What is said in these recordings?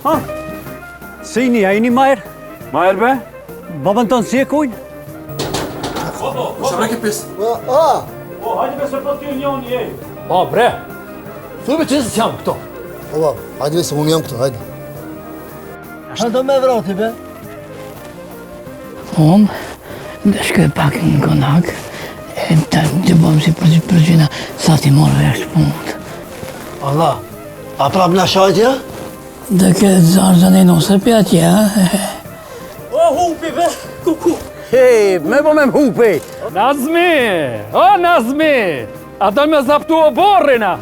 Ha? Sini, a jeni Majer? Majer be? Babën tonë si e kujnë? Shabrek e pis. O, hajde be se po t'ju njoni, ej. O, bre, thuj me që se jam këto. O, hajde se unë jam këtu, hajde. Shë do me vrati, be? Dhe shkoj pak në konak, e të bëm si përgjina sa ti morë vesh punët. Allah, a prap në shajtja? Dhe këtë zarzën e nuse për atje, O, hupi, be, kuku. Hej, me po me m'hupi! Nazmi! O, Nazmi! A do me zaptu o borrina?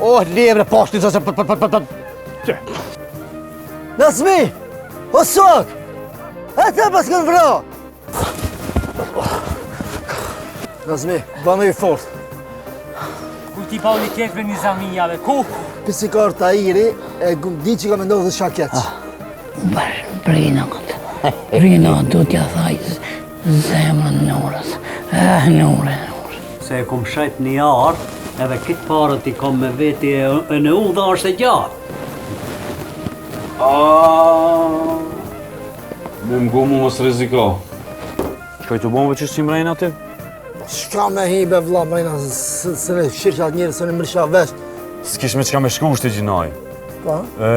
O, levre poshti, zase Nazmi! O sok! E te pas kënë vra! Nazmi, bëmë i fort. Ku ti pa u një kekve një zaminjave, ku? Pisikar të ajiri, e di që ka me ndohë dhe shaket. Rina do t'ja thaj zemrën në urës, në ure. Se e kom shajt një arë, edhe kitë parët i kom me veti e në u dhe është e gjatë. Me m'gu mu mos riziko. Shkoj të bombe që si mrejnë aty? Shka me hibe vla, mrejna, së në shirë atë njërë, së në mërësha vesh. S'kish me qka me shku shti gjinaj. Pa?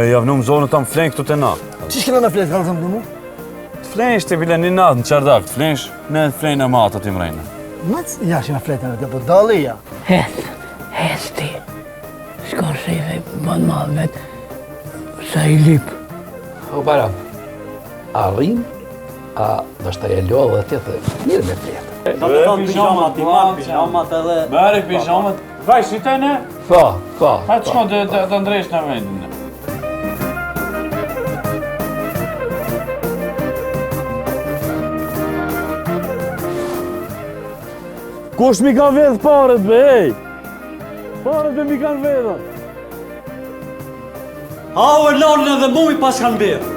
Javnu më zonë të më flenë këtu të na. Që shkëna me fletë, ka të thëmë të mu? Të flenë shti bile një natë në qardak, të flenë ne të flenë e matë aty mrejnë. Mëtë, ja që me fletë në të po dalë ja. Hes ti, shko shefe, bën ma vetë, sa i lipë. O, para, a rrim, a do shta e lo dhe tjetë, mirë me fletë. Do të thonë pijamat, i marë pijamat edhe... Beri pijamat. Vaj, shite ne? Po. Hajtë shko të ndrejsh në vendin. Kush mi kanë vedhë paret, be, ej? Paret be mi kanë vedhë. Ha, o e lalën edhe mu i pas kanë berë.